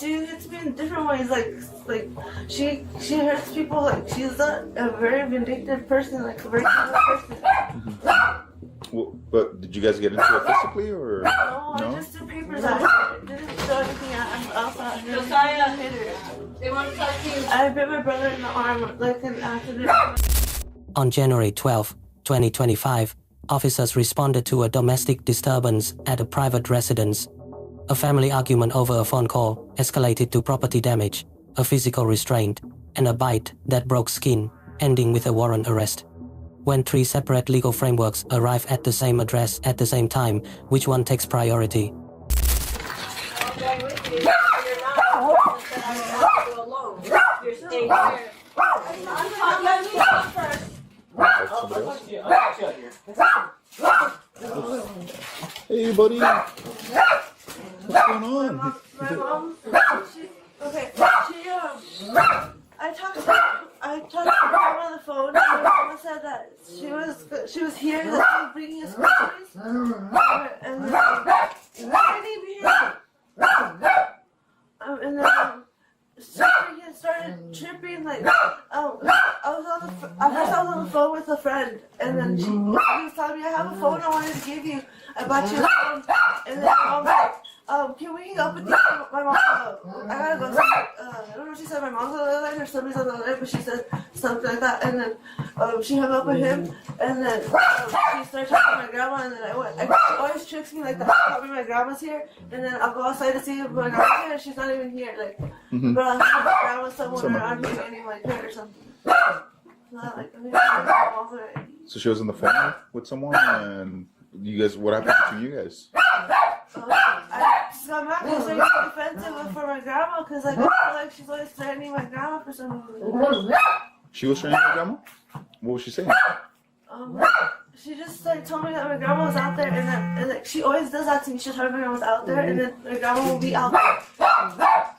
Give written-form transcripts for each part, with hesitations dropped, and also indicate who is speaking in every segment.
Speaker 1: hits me in different ways. Like she hurts people. Like she's a very vindictive person. Like a very evil person.
Speaker 2: Well, but did you guys get into it physically or?
Speaker 1: No, I just threw papers at her. I didn't throw anything else at her.
Speaker 3: Josiah,
Speaker 1: hit her.
Speaker 3: they want to talk to you.
Speaker 1: I bit my brother in the arm like an accident.
Speaker 4: On January 12, 2025, officers responded to a domestic disturbance at a private residence. A family argument over a phone call escalated to property damage, a physical restraint, and a bite that broke skin, ending with a warrant arrest. When three separate legal frameworks arrive at the same address at the same time, which one takes priority?
Speaker 3: Okay, with you. You're not. I go alone. You're staying here. I'm talking first.
Speaker 2: Hey, buddy. What's going on?
Speaker 1: My mom, okay, I talked to her mom on the phone, and my mom said that she was here, that she was bringing us groceries, and then, why did you here? And then, she started tripping, like, I was on the phone with a friend, and then she was telling me, I have a phone I wanted to give you, I bought you a phone, and then my mom was like, can we hang up with you? My mom, I gotta go. I don't know if she said my mom's on the other line or somebody's on the other line, but she said something like that. And then she hung up with him, and then she started talking to my grandma, and then she always tricks me like that. She told me my grandma's here, and then I'll go outside to see if my grandma's here, and she's not even here. Like, but I'll see my grandma somewhere around here, getting like her or something. Not like, I mean, my mom's already.
Speaker 2: So she was on the phone with someone, and you guys, what happened between you guys?
Speaker 1: I'm not going to say defensive for my grandma because I feel like she's always threatening my grandma for some reason.
Speaker 2: She was threatening your grandma? What was she saying?
Speaker 1: She just like told me that my grandma was out there, and like she always does that to me. She'll tell me my grandma was out there, and then my grandma will be out there.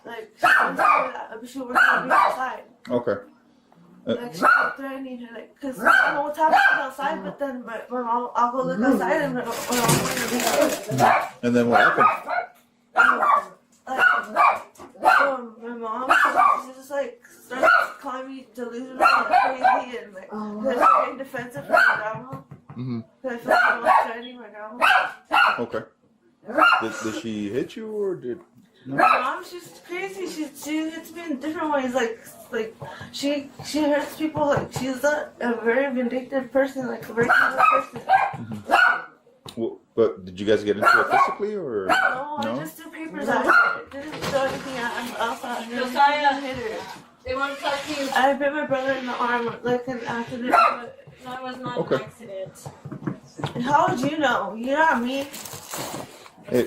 Speaker 1: Like she always tell me that, but she was gonna be outside.
Speaker 2: Okay.
Speaker 1: Like she's threatening her, like, cause the whole time she's outside, but then my mom, I'll go look outside, and my mom will be outside.
Speaker 2: And then what happened?
Speaker 1: My mom, she just like started calling me delusional and crazy, and like getting defensive for my grandma. Cause I feel like I was threatening my grandma.
Speaker 2: Okay. Did she hit you or did? No?
Speaker 1: My mom, she's crazy. She hits me in different ways. Like she hurts people. Like she's a very vindictive person. Like a very evil person.
Speaker 2: Well, but did you guys get into it physically or?
Speaker 1: No, I just threw papers at her. I didn't throw anything else at her.
Speaker 3: Josiah,
Speaker 1: hit her.
Speaker 3: they want to talk to you.
Speaker 1: I bit my brother in the arm like an accident. But
Speaker 3: No, it was not
Speaker 2: Okay.
Speaker 3: an accident.
Speaker 1: how would you know? You know me.
Speaker 2: Hey,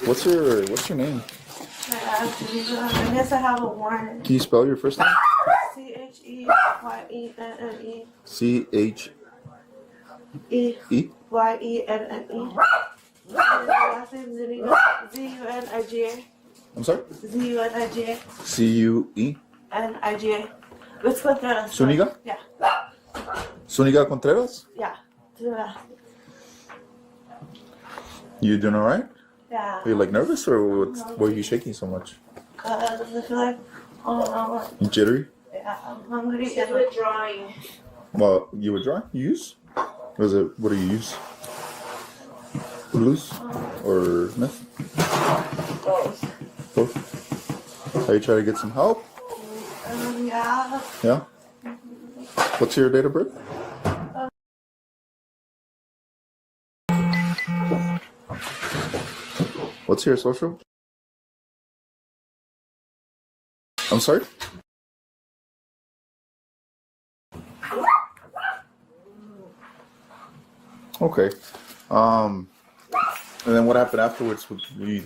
Speaker 2: what's your name?
Speaker 1: I guess I have a warrant.
Speaker 2: Can you spell your first name?
Speaker 1: CHEYENNE.
Speaker 2: CHEYENNE.
Speaker 1: Last name Zuniga. ZUNIGA.
Speaker 2: I'm sorry?
Speaker 1: ZUNIGA.
Speaker 2: CUE.
Speaker 1: NIGA. It's Contreras.
Speaker 2: Zuniga?
Speaker 1: Yeah.
Speaker 2: Zuniga Contreras?
Speaker 1: Yeah.
Speaker 2: You doing alright?
Speaker 1: Yeah.
Speaker 2: Are you like nervous or why are you shaking so much?
Speaker 1: I feel like, oh no.
Speaker 2: You jittery?
Speaker 1: Yeah, I'm hungry.
Speaker 3: She's withdrawing.
Speaker 2: Well, you would dry? You use? What do you use? Blues? Or meth? Both. Are you trying to get some help?
Speaker 1: Yeah.
Speaker 2: Yeah? What's your date of birth? What's your social? I'm sorry? Okay. And then what happened afterwards when you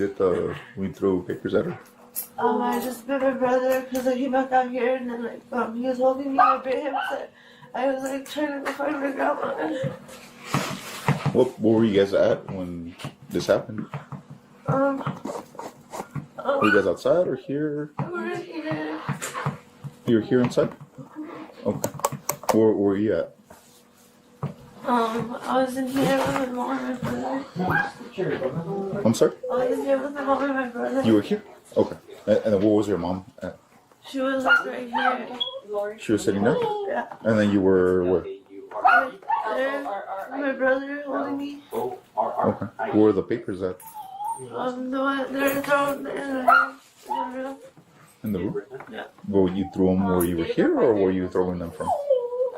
Speaker 2: threw papers at her?
Speaker 1: I just bit my brother because he back out here, and then like he was holding me. I bit him. So I was like trying to find my grandma.
Speaker 2: What were you guys at when this happened? Were you guys outside or here?
Speaker 1: We're here.
Speaker 2: You were here inside? Okay. Where were you at?
Speaker 1: I was in here with my mom and my brother.
Speaker 2: I'm sorry?
Speaker 1: I was in here with my mom and my brother.
Speaker 2: You were here? Okay. And then what was your mom at?
Speaker 1: She was like right here.
Speaker 2: She was sitting there?
Speaker 1: Yeah.
Speaker 2: And then you were where?
Speaker 1: Right there. My brother holding me.
Speaker 2: Okay. Where were the papers at?
Speaker 1: The one they're thrown in the room.
Speaker 2: In the room?
Speaker 1: Yeah.
Speaker 2: Well, you threw them where you were here, or where you throwing them from?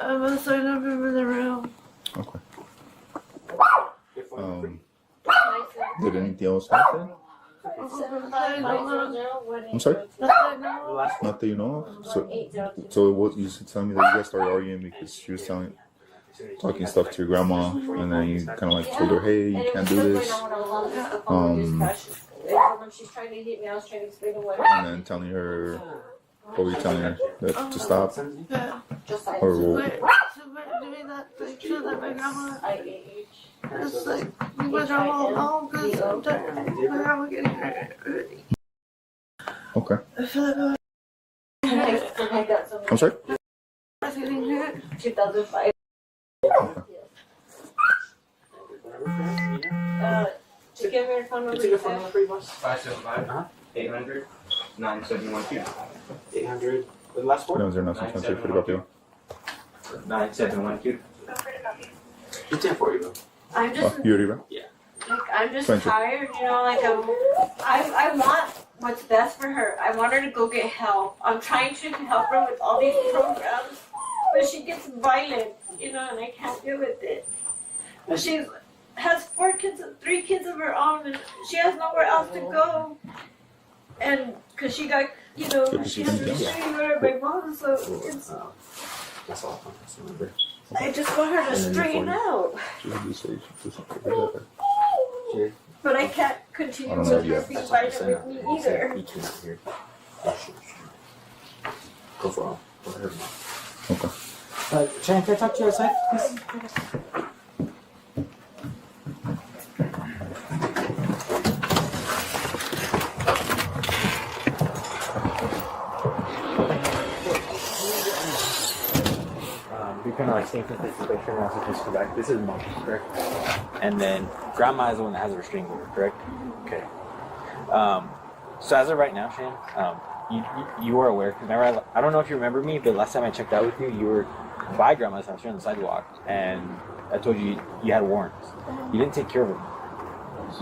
Speaker 1: I was throwing them in the room.
Speaker 2: Okay. Did anything else happen? I'm sorry? Not that you know of? So it was, you should tell me that you guys started arguing because she was talking stuff to your grandma, and then you kind of like told her, hey, you can't do this.
Speaker 3: She's trying to hit me, I was trying to explain to what.
Speaker 2: And then telling her, what were you telling her? That to stop?
Speaker 1: Yeah.
Speaker 2: Or what?
Speaker 1: Doing that thing so that my grandma is like, my grandma alone because I'm tired of my grandma getting hurt already.
Speaker 2: Okay.
Speaker 1: I feel like
Speaker 2: I'm sorry?
Speaker 1: I was getting hurt.
Speaker 3: 2005. To give me your phone number.
Speaker 5: It's a good phone number for you, boss. 575 800 9712. 800. The last four?
Speaker 2: No, is there nothing to pretty copy?
Speaker 5: 9712. It's in for you, though.
Speaker 3: I'm just,
Speaker 2: You already ran?
Speaker 3: like, I'm just
Speaker 2: Thank you.
Speaker 3: tired, you know, like I want what's best for her. I want her to go get help. I'm trying to help her with all these programs, but she gets violent, you know, and I can't deal with it. But she has 4 kids, 3 kids of her own, and she has nowhere else to go. And because she got, you know, she has a restraining order by mom, so it's.
Speaker 5: That's all. That's the number.
Speaker 3: I just want her to straighten out. But I can't continue
Speaker 2: I don't know
Speaker 3: with her
Speaker 2: yet.
Speaker 3: being violent with me either.
Speaker 5: Each one out here. Go for all.
Speaker 2: Okay.
Speaker 5: Shannon, can I talk to you outside, please? You're kind of like staying for this picture now, so just go back. This is mom, correct? And then grandma is the one that has a restraining order, correct? Okay. So as of right now, Shannon, you are aware. Remember, I don't know if you remember me, but last time I checked out with you, you were by grandma's house, you're on the sidewalk, and I told you you had warrants. You didn't take care of them.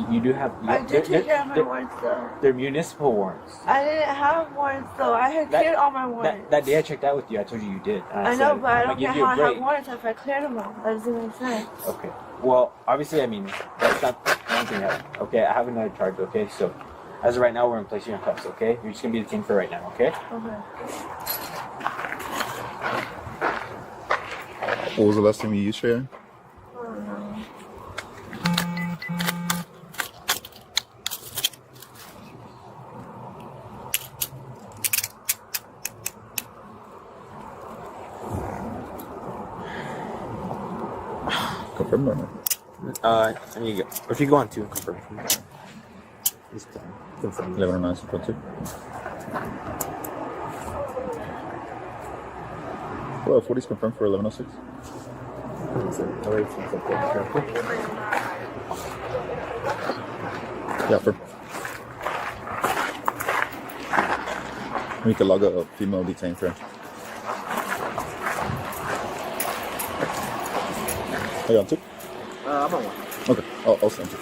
Speaker 5: You do have.
Speaker 1: I did take care of my warrants though.
Speaker 5: They're municipal warrants.
Speaker 1: I didn't have warrants though. I had cleared all my warrants.
Speaker 5: That day I checked out with you, I told you you did. And
Speaker 1: I know,
Speaker 5: said,
Speaker 1: but I
Speaker 5: I'm
Speaker 1: don't
Speaker 5: gonna
Speaker 1: care
Speaker 5: give you
Speaker 1: how
Speaker 5: a
Speaker 1: I have
Speaker 5: break.
Speaker 1: warrants if I cleared them all. That doesn't make sense.
Speaker 5: Okay. Well, obviously, I mean, that's not anything yet. Okay, I have another charge, okay? So, as of right now, we're going to place you in cuffs, okay? You're just going to be detained for right now, okay?
Speaker 1: Okay.
Speaker 2: What was the last time you used Sharon?
Speaker 1: I don't know.
Speaker 2: Confirmed or not?
Speaker 5: I mean, if you go on 2 and confirm. Just confirm.
Speaker 2: 1109 2. Well, 40 is confirmed for 1106. Yeah, for. We can log a female detained friend. Are you on 2?
Speaker 5: I'm on 1.
Speaker 2: Okay, I'll send you.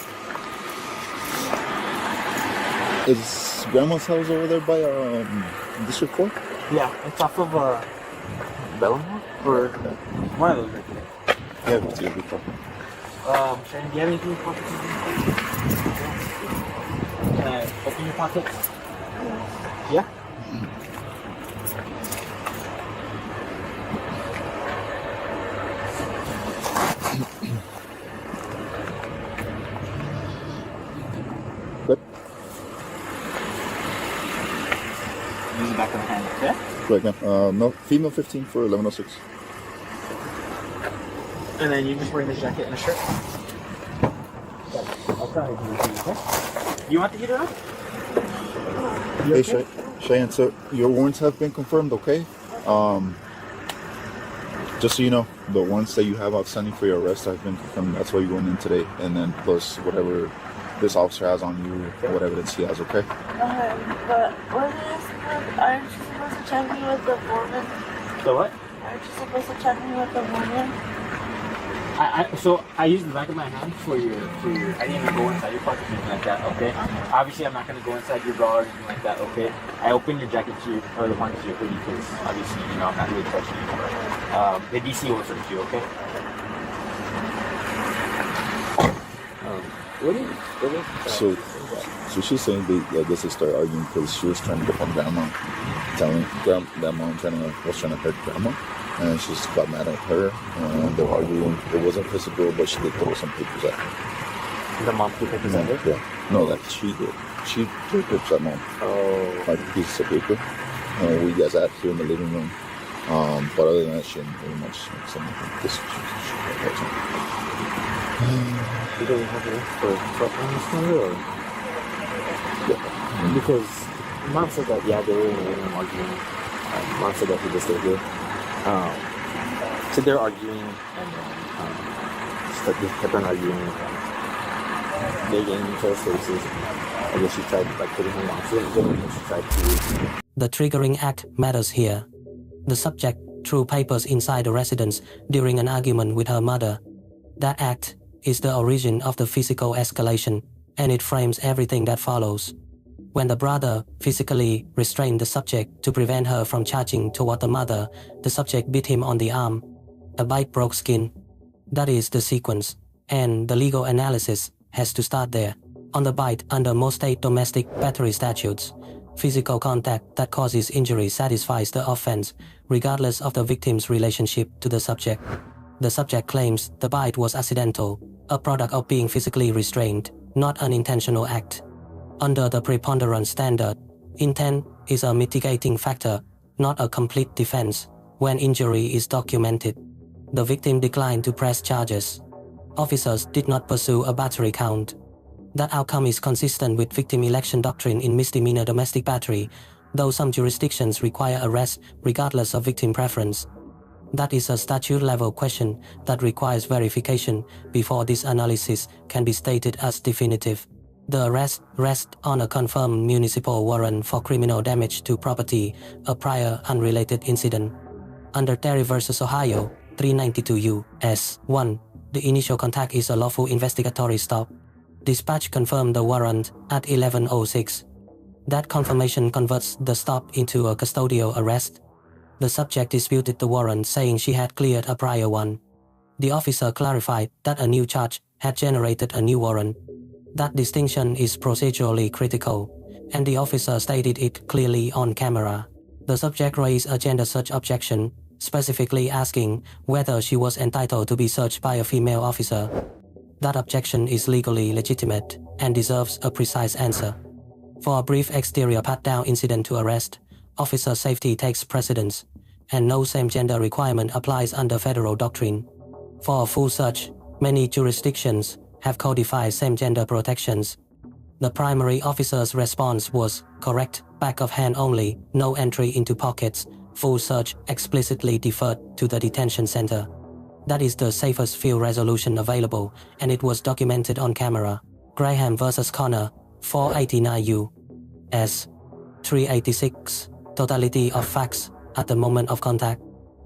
Speaker 2: Is grandma's house over there by District 4?
Speaker 5: Yeah, it's off of Bellamore? Or one of those right there.
Speaker 2: Yeah, it's your before.
Speaker 5: Shannon, do you have anything in your pocket? Can I open your pocket? Yeah?
Speaker 2: Good.
Speaker 5: Use the back of the hand, okay?
Speaker 2: Right now. No, female 15 for 1106.
Speaker 5: And then you're just wearing this jacket and a shirt? Okay. You want the heater on?
Speaker 2: Hey, Cheyenne, so your warrants have been confirmed, okay? Just so you know, the ones that you have outstanding for your arrest have been confirmed. That's why you went in today. And then plus whatever this officer has on you, what evidence he has, okay?
Speaker 1: Okay, but aren't you supposed to check me with the woman?
Speaker 5: The what?
Speaker 1: Aren't you supposed to check me with the woman?
Speaker 5: So I used the back of my hand for your. I didn't even go inside your pocket or anything like that. Okay. Obviously, I'm not gonna go inside your bra or anything like that. Okay. I opened your jacket to your, or the pocket to your hoodie because obviously I'm not really touching you. The DC will search you. Okay.
Speaker 2: So she's saying that this is start arguing because she was trying to defend grandma, telling grandma was trying to hurt grandma, and she just got mad at her, and they were arguing. It wasn't physical, but she did throw some papers at her.
Speaker 5: The mom threw papers at her?
Speaker 2: Yeah. No, that she did. She threw papers at mom.
Speaker 5: Oh.
Speaker 2: Like pieces of paper. We guys at here in the living room. But other than that, she didn't very much something.
Speaker 5: You don't have enough for or?
Speaker 2: Yeah.
Speaker 5: Because mom said that, yeah, they were in the living room arguing. Mom said that he just stayed here. So they're arguing, and then they kept on arguing. They get into each other's faces. I guess she tried putting her mom to the and she tried to.
Speaker 4: The triggering act matters here. The subject threw papers inside the residence during an argument with her mother. That act is the origin of the physical escalation, and it frames everything that follows. When the brother physically restrained the subject to prevent her from charging toward the mother, the subject beat him on the arm. A bite broke skin. That is the sequence, and the legal analysis has to start there. On the bite, under most state domestic battery statutes, physical contact that causes injury satisfies the offense, regardless of the victim's relationship to the subject. The subject claims the bite was accidental, a product of being physically restrained, not an intentional act. Under the preponderance standard, intent is a mitigating factor, not a complete defense, when injury is documented. The victim declined to press charges. Officers did not pursue a battery count. That outcome is consistent with victim election doctrine in misdemeanor domestic battery, though some jurisdictions require arrest regardless of victim preference. That is a statute-level question that requires verification before this analysis can be stated as definitive. The arrest rests on a confirmed municipal warrant for criminal damage to property, a prior unrelated incident. Under Terry v. Ohio, 392 U.S. 1, the initial contact is a lawful investigatory stop. Dispatch confirmed the warrant at 11:06. That confirmation converts the stop into a custodial arrest. The subject disputed the warrant, saying she had cleared a prior one. The officer clarified that a new charge had generated a new warrant. That distinction is procedurally critical, and the officer stated it clearly on camera. The subject raised a gender search objection, specifically asking whether she was entitled to be searched by a female officer. That objection is legally legitimate and deserves a precise answer. For a brief exterior pat-down incident to arrest, officer safety takes precedence, and no same-gender requirement applies under federal doctrine. For a full search, many jurisdictions have codified same-gender protections. The primary officer's response was correct, back of hand only, no entry into pockets, full search explicitly deferred to the detention center. That is the safest field resolution available, and it was documented on camera. Graham vs. Connor, 489 U.S. 386, totality of facts at the moment of contact.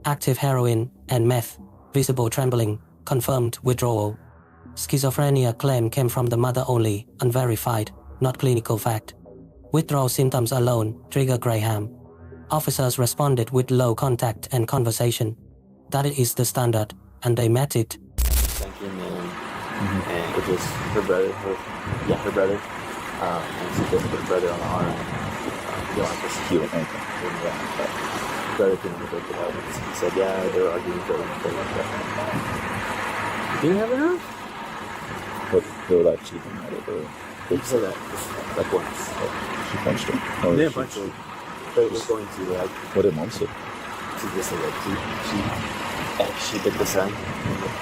Speaker 4: Active heroin and meth, visible trembling, confirmed withdrawal. Schizophrenia claim came from the mother only, unverified, not clinical fact. Withdrawal symptoms alone trigger Graham. Officers responded with low contact and conversation. That is the standard, and they met it.
Speaker 5: Thank you, man. And it was her brother. Her brother. And she just put her brother on the arm. You know, just heal anything. But brother couldn't break it out. He said, yeah, they were arguing for it. You didn't have enough?
Speaker 2: But they were like cheating at it.
Speaker 5: He said that like once.
Speaker 2: She punched him.
Speaker 5: They didn't punch him. But it was going to like.
Speaker 2: What did mom say?
Speaker 5: She just said like she did the son and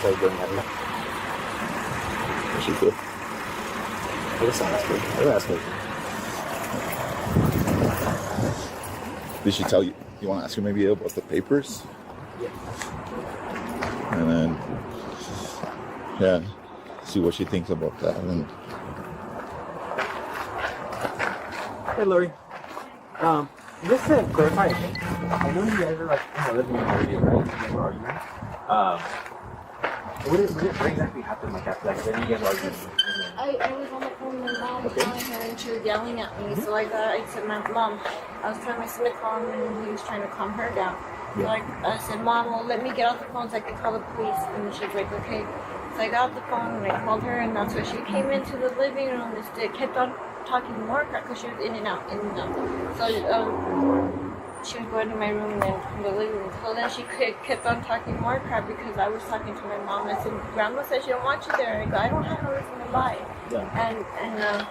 Speaker 5: tried going at her.
Speaker 2: She did.
Speaker 5: I guess I'll ask her. I'll ask her.
Speaker 2: Did she tell you? You want to ask her maybe about the papers?
Speaker 5: Yeah.
Speaker 2: And then, yeah, see what she thinks about that. And
Speaker 5: Hey, Lori. Just to clarify, I know you guys are like in the living room already, right? You guys are arguing. What exactly happened like after that? Then you guys are arguing.
Speaker 3: I was on the phone with my mom
Speaker 5: Okay.
Speaker 3: calling her and she was yelling at me. So I said, my mom, I was trying my son to calm and he was trying to calm her down. So I said, Mom, well, let me get off the phone so I can call the police. And then she's like, okay. So I got off the phone and I called her and that's when she came into the living room and just kept on talking more crap because she was in and out, in and out. So she was going to my room and then from the living room. So then she kept on talking more crap because I was talking to my mom. I said, Grandma said she don't want you there. I go, I don't have no reason to lie.
Speaker 5: Yeah.
Speaker 3: And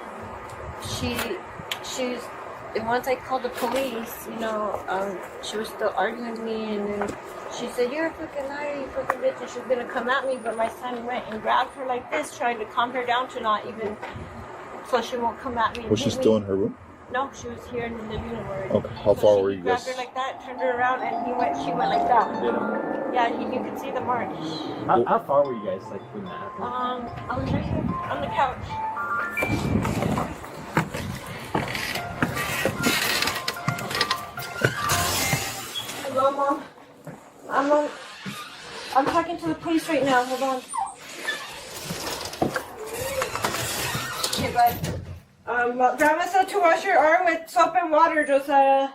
Speaker 3: she's. And once I called the police, she was still arguing with me, and then she said, "You're a fucking liar, you fucking bitch," and she was gonna come at me, but my son went and grabbed her like this, trying to calm her down to not even, so she won't come at me.
Speaker 2: Was she still in her room?
Speaker 3: No, she was here in the living room already.
Speaker 2: Okay. How far were you guys?
Speaker 3: Grabbed her like that, turned her around, and she went like that. Yeah, you could see the mark.
Speaker 5: How far were you guys like when that happened?
Speaker 3: I was right here on the couch. Hello, Mom. I'm talking to the police right now. Hold on. Okay, bud. Grandma said to wash your arm with soap and water, Josiah.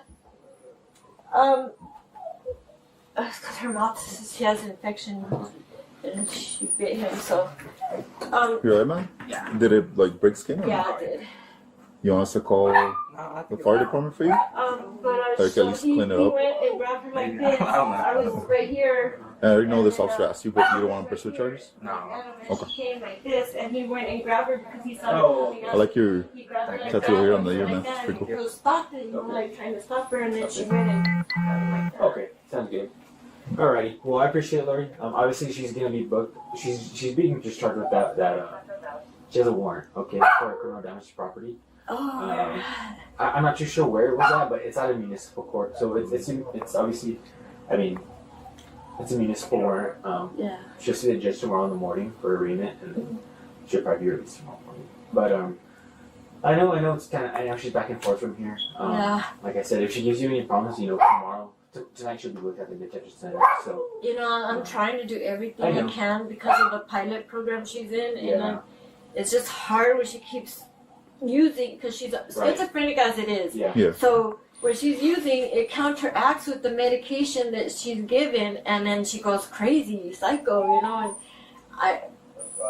Speaker 3: It's because her mouth, she has an infection. And she bit him, so.
Speaker 2: You alright, man?
Speaker 5: Yeah.
Speaker 2: Did it like break skin? Or
Speaker 3: Yeah,
Speaker 2: not?
Speaker 3: I did.
Speaker 2: You want us to call the fire department for you?
Speaker 3: But
Speaker 2: Like, at least clean it
Speaker 3: he
Speaker 2: up?
Speaker 3: went and grabbed her like this. I was right here.
Speaker 2: I already know this officer asked you, but you don't want to pursue charges?
Speaker 3: And she came like this, and he went and grabbed her because he saw her coming
Speaker 2: I
Speaker 3: out.
Speaker 2: like your
Speaker 3: He grabbed her like
Speaker 2: tattoo here
Speaker 3: that,
Speaker 2: on the ear, man.
Speaker 3: like that,
Speaker 2: It's pretty
Speaker 3: and
Speaker 2: cool.
Speaker 3: he goes, stop it, like trying to stop her, and then she went and like that.
Speaker 5: Okay, sounds good. Alrighty. Well, I appreciate it, Lori. Obviously, she's gonna be booked. She's being discharged with that. She has a warrant, okay, for criminal damage to property.
Speaker 3: Oh,
Speaker 5: I'm not too sure where it was at, but it's at a municipal court, so it's obviously, I mean, it's a municipal warrant.
Speaker 3: yeah.
Speaker 5: She'll see the judge tomorrow in the morning for arraignment, and then she'll probably be released tomorrow morning. But I know it's kind of, I know she's back and forth from here.
Speaker 3: Yeah.
Speaker 5: Like I said, if she gives you any problems, tomorrow, tonight she'll be looked at the detention center. So
Speaker 3: I'm trying to do everything
Speaker 5: I
Speaker 3: I
Speaker 5: know.
Speaker 3: can because of the pilot program she's in, and
Speaker 5: Yeah.
Speaker 3: it's just hard when she keeps using, because she's schizophrenic as it is.
Speaker 5: yeah.
Speaker 2: Yeah.
Speaker 3: So what she's using, it counteracts with the medication that she's given, and then she goes crazy, psycho, and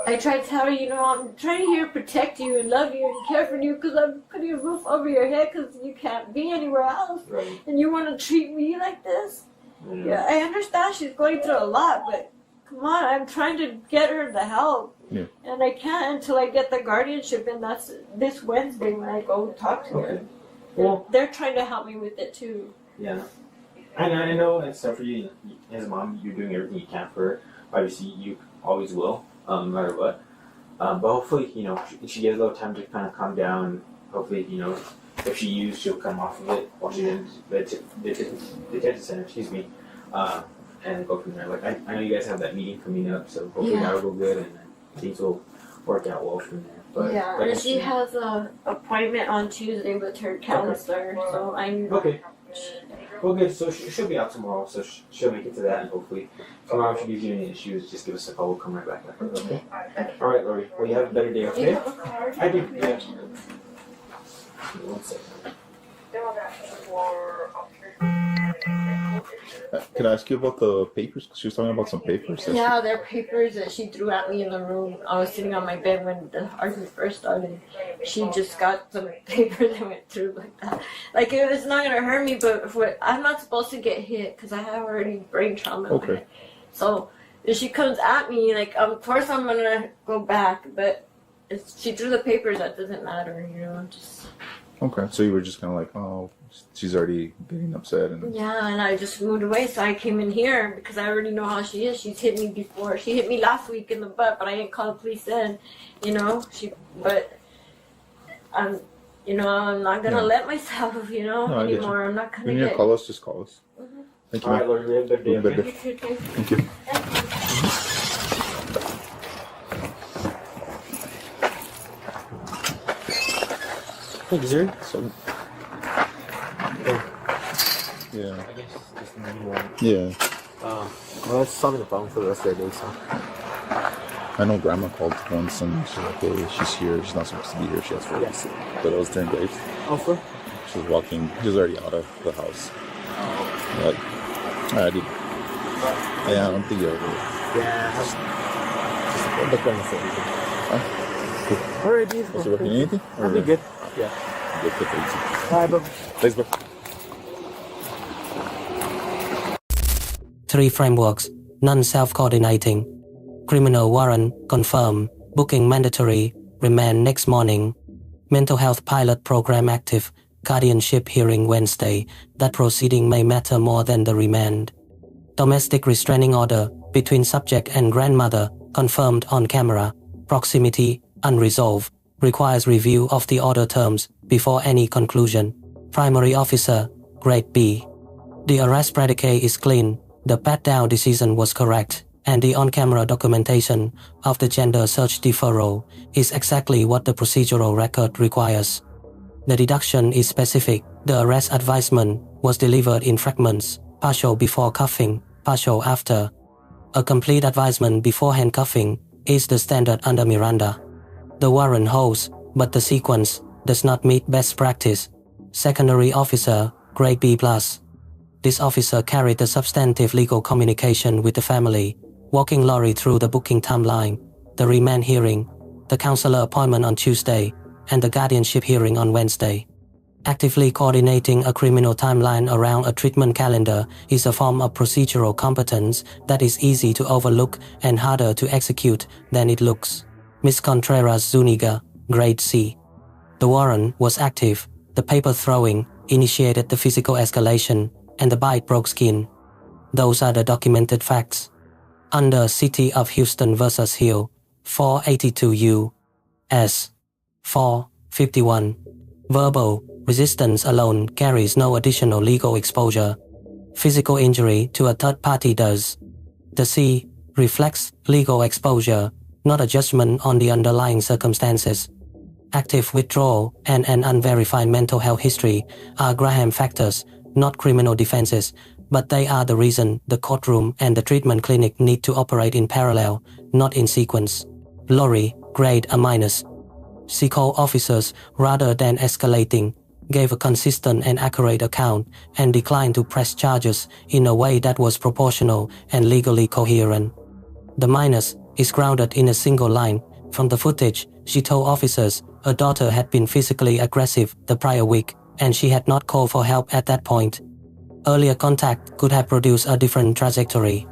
Speaker 3: I try to tell her, I'm trying to protect you and love you and care for you because I'm putting a roof over your head because you can't be anywhere else,
Speaker 5: Right.
Speaker 3: and you want to treat me like this? Yeah, I understand she's going through a lot, but come on, I'm trying to get her the help.
Speaker 2: Yeah.
Speaker 3: And I can't until I get the guardianship, and that's this Wednesday when I go talk to her.
Speaker 5: Okay. Well,
Speaker 3: They're trying to help me with it too.
Speaker 5: yeah. I know it's tough for you as a mom. You're doing everything you can for her. Obviously, you always will, no matter what. But hopefully, she gets a little time to kind of calm down. Hopefully, if she used, she'll come off of it while she's in the detention center. Excuse me. And go from there. Like I know you guys have that meeting coming up, so hopefully that'll go good, and then things will work out well from there. But
Speaker 3: Yeah,
Speaker 5: like I
Speaker 3: and she
Speaker 5: said-
Speaker 3: has an appointment on Tuesday with her counselor, so I'm.
Speaker 5: Okay. Well, good. So she'll be out tomorrow, so she'll make it to that, and hopefully tomorrow if she gives you any issues, just give us a call. We'll come right back. Okay. All right, Lori. Well, you have a better day.
Speaker 3: You
Speaker 5: Okay.
Speaker 3: have a card?
Speaker 5: I do. Yeah. One second.
Speaker 2: Can I ask you about the papers? 'Cause she was talking about some papers.
Speaker 3: Yeah, they're papers that she threw at me in the room. I was sitting on my bed when the argument first started. She just got some papers and went through like that. Like, it's not gonna hurt me, but I'm not supposed to get hit because I have already brain trauma. In my head. So if she comes at me, like, of course I'm gonna go back, but if she threw the papers, that doesn't matter, just.
Speaker 2: Okay, so you were just kind of like, oh, she's already getting upset, and
Speaker 3: Yeah, and I just moved away, so I came in here because I already know how she is. She's hit me before. She hit me last week in the butt, but I didn't call the police then, but I'm not gonna let myself,
Speaker 2: I get you.
Speaker 3: anymore. I'm not gonna
Speaker 2: when you
Speaker 3: get.
Speaker 2: call us, just call us.
Speaker 3: Mhm.
Speaker 2: Thank you.
Speaker 5: All right, Lori. We have a better day.
Speaker 2: Have a
Speaker 5: Okay?
Speaker 2: better day.
Speaker 3: You too,
Speaker 2: Thank you.
Speaker 5: Thank you, sir.
Speaker 2: So, Yeah.
Speaker 5: I guess just need one.
Speaker 2: Yeah.
Speaker 5: Well, let's stop on the phone for the rest of the day, so.
Speaker 2: I know Grandma called once and she's like, "Hey, she's here. She's not supposed to be here. She has to work." But it was during Graves.
Speaker 5: Oh, for?
Speaker 2: She was walking. She was already out of the house. But I did. Yeah, I don't think you ever.
Speaker 5: Yeah. Just look on the phone.
Speaker 2: Cool.
Speaker 5: Alright, dude.
Speaker 2: Was it working anything?
Speaker 5: I'll be good. Yeah.
Speaker 2: Good, thanks.
Speaker 5: Bye, bro.
Speaker 2: Thanks, bro.
Speaker 4: 3 frameworks, none self-coordinating. Criminal warrant, confirm, booking mandatory, remand next morning. Mental health pilot program active, guardianship hearing Wednesday, that proceeding may matter more than the remand. Domestic restraining order, between subject and grandmother, confirmed on camera. Proximity, unresolved, requires review of the order terms before any conclusion. Primary officer, grade B. The arrest predicate is clean, the pat-down decision was correct, and the on-camera documentation of the gender search deferral is exactly what the procedural record requires. The deduction is specific. The arrest advisement was delivered in fragments, partial before cuffing, partial after. A complete advisement before handcuffing is the standard under Miranda. The warrant holds, but the sequence does not meet best practice. Secondary officer, grade B+. This officer carried the substantive legal communication with the family, walking Lori through the booking timeline, the remand hearing, the counselor appointment on Tuesday, and the guardianship hearing on Wednesday. Actively coordinating a criminal timeline around a treatment calendar is a form of procedural competence that is easy to overlook and harder to execute than it looks. Ms. Contreras Zuniga, grade C. The warrant was active, the paper throwing initiated the physical escalation, and the bite broke skin. Those are the documented facts. Under City of Houston vs. Hill, 482 U.S. 451. Verbal resistance alone carries no additional legal exposure. Physical injury to a third party does. The C reflects legal exposure, not a judgment on the underlying circumstances. Active withdrawal and an unverified mental health history are Graham factors, not criminal defenses, but they are the reason the courtroom and the treatment clinic need to operate in parallel, not in sequence. Lori, grade A-. She called officers rather than escalating, gave a consistent and accurate account, and declined to press charges in a way that was proportional and legally coherent. The minus is grounded in a single line. From the footage, she told officers her daughter had been physically aggressive the prior week, and she had not called for help at that point. Earlier contact could have produced a different trajectory.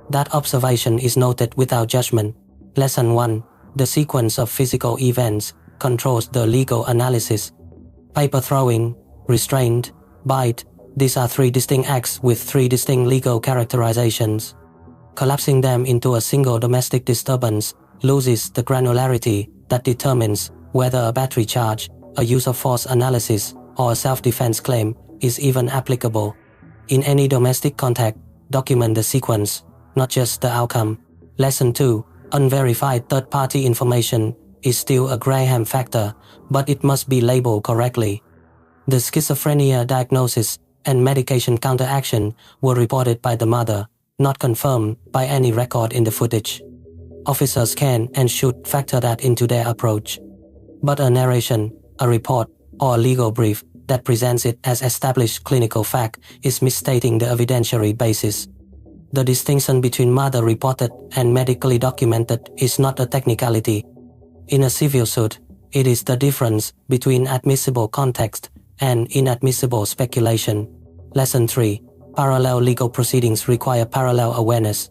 Speaker 4: That observation is noted without judgment. Lesson 1. The sequence of physical events controls the legal analysis. Paper throwing, restraint, bite, these are 3 distinct acts with 3 distinct legal characterizations. Collapsing them into a single domestic disturbance loses the granularity that determines whether a battery charge, a use of force analysis, or a self-defense claim is even applicable. In any domestic contact, document the sequence, not just the outcome. Lesson 2. Unverified third-party information is still a Graham factor, but it must be labeled correctly. The schizophrenia diagnosis and medication counteraction were reported by the mother, not confirmed by any record in the footage. Officers can and should factor that into their approach. But a narration, a report, or a legal brief that presents it as established clinical fact is misstating the evidentiary basis. The distinction between mother reported and medically documented is not a technicality. In a civil suit, it is the difference between admissible context and inadmissible speculation. Lesson 3. Parallel legal proceedings require parallel awareness.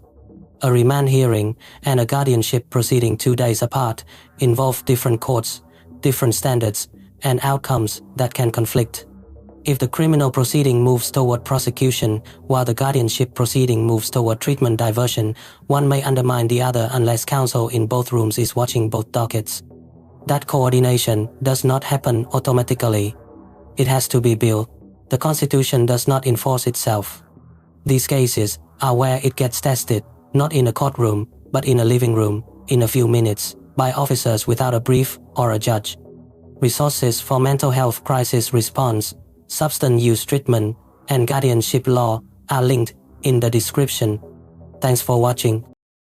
Speaker 4: A remand hearing and a guardianship proceeding 2 days apart involve different courts, different standards, and outcomes that can conflict. If the criminal proceeding moves toward prosecution while the guardianship proceeding moves toward treatment diversion, one may undermine the other unless counsel in both rooms is watching both dockets. That coordination does not happen automatically. It has to be built. The Constitution does not enforce itself. These cases are where it gets tested, not in a courtroom, but in a living room, in a few minutes, by officers without a brief or a judge. Resources for mental health crisis response, substance use treatment, and guardianship law are linked in the description. Thanks for watching.